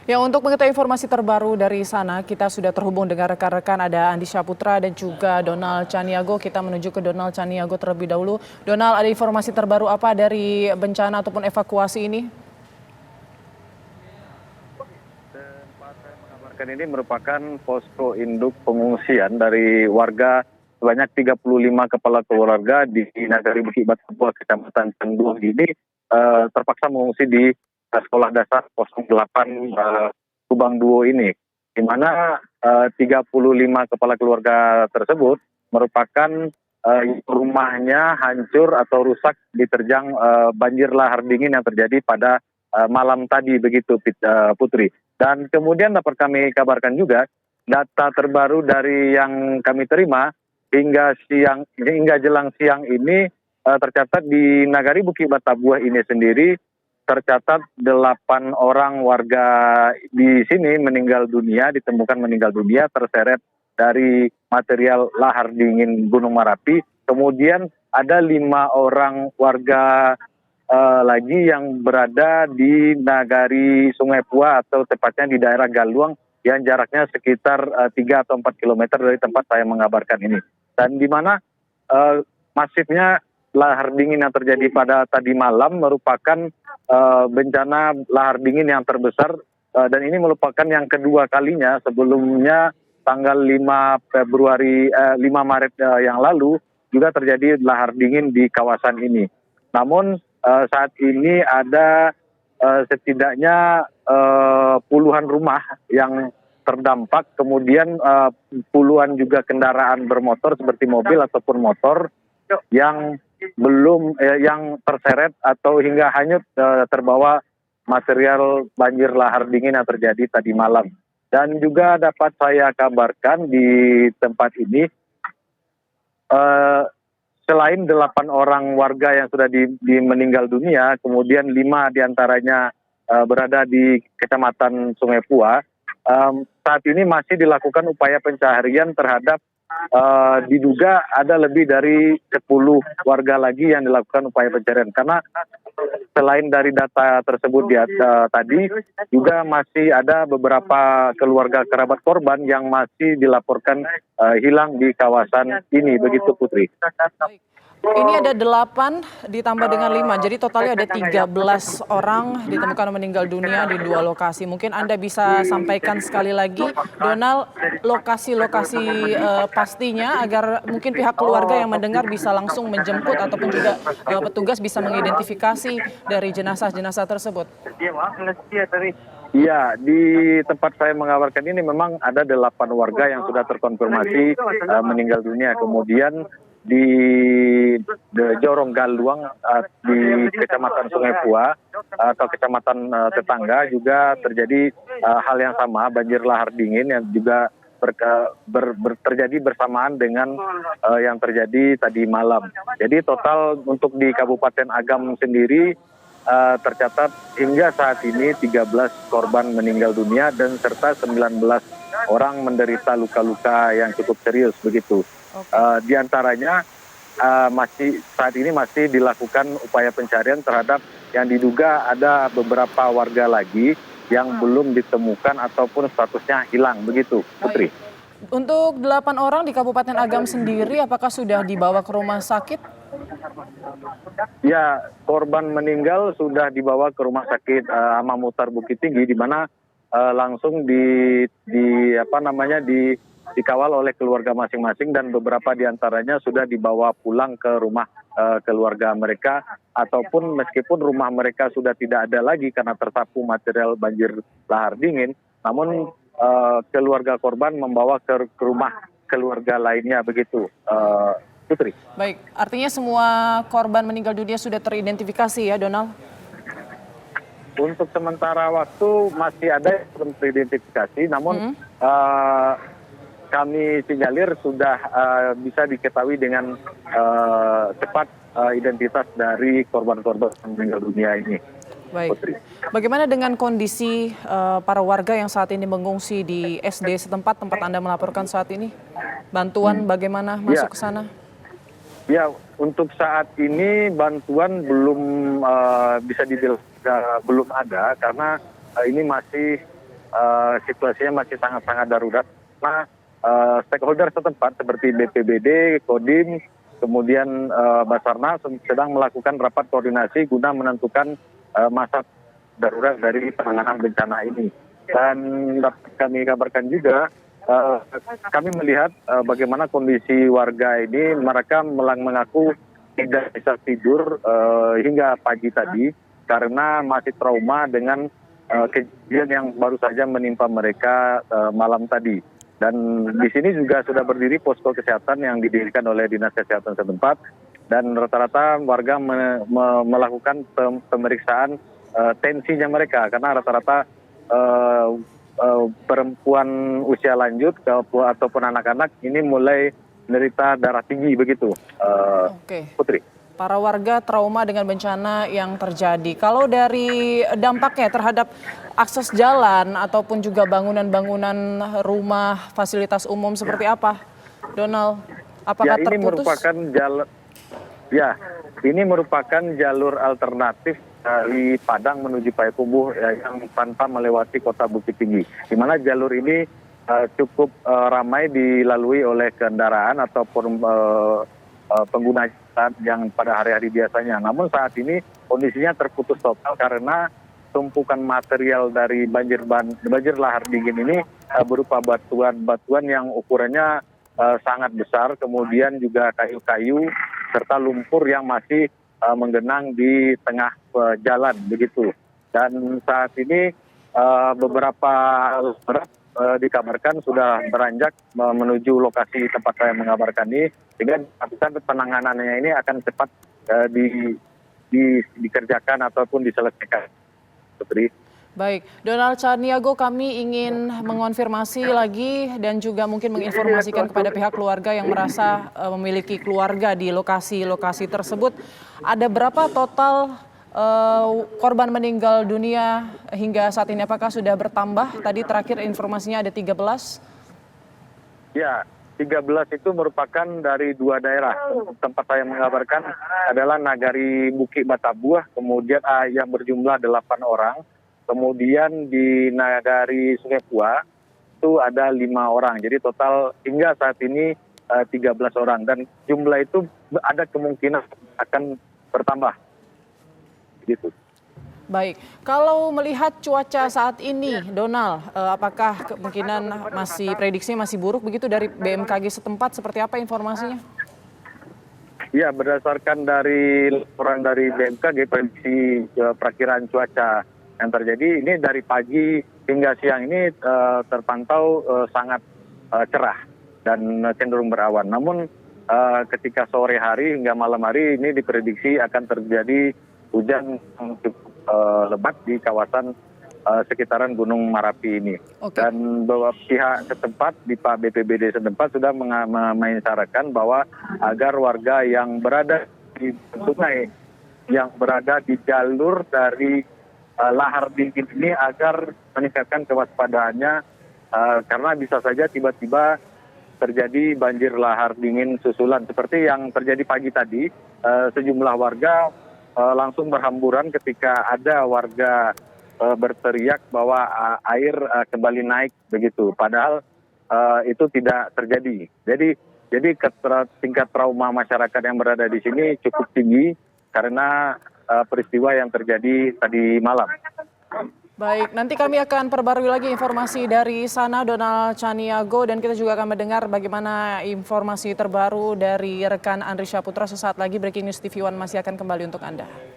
Ya, untuk mengetahui informasi terbaru dari sana, kita sudah terhubung dengan rekan-rekan, ada Andi Syaputra dan juga Donald Caniago. Kita menuju ke Donald Caniago terlebih dahulu. Donald, ada informasi terbaru apa dari bencana ataupun evakuasi ini? Tempat saya mengabarkan ini merupakan posko induk pengungsian dari warga sebanyak 35 kepala keluarga di Nagari Bukit Batu, Kecamatan Cangguang ini terpaksa mengungsi di sekolah dasar 08 Subang Duo ini, di mana 35 kepala keluarga tersebut merupakan rumahnya hancur atau rusak diterjang banjir lahar dingin yang terjadi pada malam tadi, begitu Putri. Dan kemudian dapat kami kabarkan juga data terbaru dari yang kami terima hingga jelang siang ini tercatat di Nagari Bukit Batabuah ini sendiri tercatat 8 orang warga di sini ditemukan meninggal dunia terseret dari material lahar dingin Gunung Merapi. Kemudian ada 5 orang warga lagi yang berada di Nagari Sungai Pua atau tepatnya di daerah Galuang yang jaraknya sekitar 3 atau 4 kilometer dari tempat saya mengabarkan ini. Dan di mana masifnya lahar dingin yang terjadi pada tadi malam merupakan bencana lahar dingin yang terbesar dan ini merupakan yang kedua kalinya. Sebelumnya tanggal 5 Maret yang lalu juga terjadi lahar dingin di kawasan ini. Namun saat ini ada setidaknya puluhan rumah yang terdampak, kemudian puluhan juga kendaraan bermotor seperti mobil ataupun motor yang yang terseret atau hingga hanyut terbawa material banjir lahar dingin yang terjadi tadi malam. Dan juga dapat saya kabarkan di tempat ini selain 8 orang warga yang sudah meninggal dunia, kemudian 5 diantaranya berada di Kecamatan Sungai Pua. Saat ini masih dilakukan upaya pencarian terhadap diduga ada lebih dari 10 warga lagi yang dilakukan upaya pencarian. Karena selain dari data tersebut tadi, juga masih ada beberapa keluarga kerabat korban yang masih dilaporkan hilang di kawasan ini, begitu Putri. Ini ada 8 ditambah dengan 5, jadi totalnya ada 13 orang ditemukan meninggal dunia di 2 lokasi. Mungkin Anda bisa sampaikan sekali lagi, Donald, lokasi-lokasi pastinya agar mungkin pihak keluarga yang mendengar bisa langsung menjemput ataupun juga petugas bisa mengidentifikasi dari jenazah-jenazah tersebut. Iya, di tempat saya mengabarkan ini memang ada 8 warga yang sudah terkonfirmasi meninggal dunia. Kemudian di Jorong Galuang di Kecamatan Sungai Pua atau kecamatan tetangga juga terjadi hal yang sama, banjir lahar dingin yang juga terjadi bersamaan dengan yang terjadi tadi malam. Jadi total untuk di Kabupaten Agam sendiri tercatat hingga saat ini 13 korban meninggal dunia dan serta 19 orang menderita luka-luka yang cukup serius, begitu. Di antaranya saat ini masih dilakukan upaya pencarian terhadap yang diduga ada beberapa warga lagi yang belum ditemukan ataupun statusnya hilang, begitu Putri. Untuk 8 orang di Kabupaten Agam sendiri, apakah sudah dibawa ke rumah sakit? Ya, korban meninggal sudah dibawa ke rumah sakit Amamutar Bukit Tinggi, di mana langsung dikawal oleh keluarga masing-masing dan beberapa diantaranya sudah dibawa pulang ke rumah keluarga mereka, ataupun meskipun rumah mereka sudah tidak ada lagi karena tersapu material banjir lahar dingin, namun keluarga korban membawa ke rumah keluarga lainnya, begitu Putri. Baik, artinya semua korban meninggal dunia sudah teridentifikasi ya, Donald? Untuk sementara waktu masih ada yang belum teridentifikasi, namun kami sinyalir sudah bisa diketahui dengan cepat identitas dari korban-korban meninggal dunia ini. Baik. Putri. Bagaimana dengan kondisi para warga yang saat ini mengungsi di SD setempat tempat Anda melaporkan saat ini? Bantuan bagaimana masuk ke sana? Ya, untuk saat ini bantuan belum bisa dibilang belum ada karena ini masih situasinya masih sangat-sangat darurat. Nah, stakeholder setempat seperti BPBD, Kodim, kemudian Basarnas sedang melakukan rapat koordinasi guna menentukan masa darurat dari penanganan bencana ini. Dan dapat kami kabarkan juga, kami melihat bagaimana kondisi warga ini, mereka mengaku tidak bisa tidur hingga pagi tadi karena masih trauma dengan kejadian yang baru saja menimpa mereka malam tadi. Dan di sini juga sudah berdiri posko kesehatan yang didirikan oleh Dinas Kesehatan setempat, dan rata-rata warga melakukan pemeriksaan tensinya mereka karena rata-rata perempuan usia lanjut ataupun anak-anak ini mulai menderita darah tinggi begitu, Oke. Putri. Para warga trauma dengan bencana yang terjadi. Kalau dari dampaknya terhadap akses jalan ataupun juga bangunan-bangunan rumah, fasilitas umum seperti apa, Donald? Apakah Ini terputus? merupakan ini merupakan jalur alternatif dari Padang menuju Payakumbuh yang tanpa melewati kota Bukit Tinggi. Di mana jalur ini cukup ramai dilalui oleh kendaraan ataupun pengguna jalan yang pada hari-hari biasanya. Namun saat ini kondisinya terputus total karena tumpukan material dari banjir lahar dingin ini berupa batuan yang ukurannya sangat besar, kemudian juga kayu-kayu serta lumpur yang masih menggenang di tengah jalan begitu. Dan saat ini beberapa berat dikabarkan sudah beranjak menuju lokasi tempat saya mengabarkan ini, sehingga penanganannya ini akan cepat dikerjakan ataupun diselesaikan. Putri. Baik, Donald Caniago, kami ingin mengonfirmasi lagi dan juga mungkin menginformasikan kepada pihak keluarga yang merasa memiliki keluarga di lokasi-lokasi tersebut. Ada berapa total korban meninggal dunia hingga saat ini? Apakah sudah bertambah? Tadi terakhir informasinya ada 13. Ya, 13 itu merupakan dari dua daerah. Tempat saya mengabarkan adalah Nagari Bukit Batabuah, kemudian yang berjumlah 8 orang. Kemudian di Nagari Sungai Pua itu ada 5 orang. Jadi total hingga saat ini 13 orang. Dan jumlah itu ada kemungkinan akan bertambah. Gitu. Baik, kalau melihat cuaca saat ini, Donald, apakah kemungkinan prediksinya masih buruk begitu dari BMKG setempat? Seperti apa informasinya? Ya, berdasarkan dari laporan dari BMKG, prediksi perakiraan cuaca yang terjadi ini dari pagi hingga siang ini terpantau sangat cerah dan cenderung berawan. Namun ketika sore hari hingga malam hari ini diprediksi akan terjadi hujan yang cukup lebat di kawasan sekitaran Gunung Marapi ini. Oke. Dan bahwa pihak setempat di Pak BPBD setempat sudah mengisyaratkan bahwa agar warga yang berada di sungai, yang berada di jalur dari lahar dingin ini agar meningkatkan kewaspadaannya karena bisa saja tiba-tiba terjadi banjir lahar dingin susulan seperti yang terjadi pagi tadi. Sejumlah warga langsung berhamburan ketika ada warga berteriak bahwa air kembali naik begitu, padahal itu tidak terjadi. Jadi tingkat trauma masyarakat yang berada di sini cukup tinggi karena peristiwa yang terjadi tadi malam. Baik, nanti kami akan perbarui lagi informasi dari sana, Donald Caniago, dan kita juga akan mendengar bagaimana informasi terbaru dari rekan Andri Syaputra sesaat lagi. Breaking News TV One masih akan kembali untuk Anda.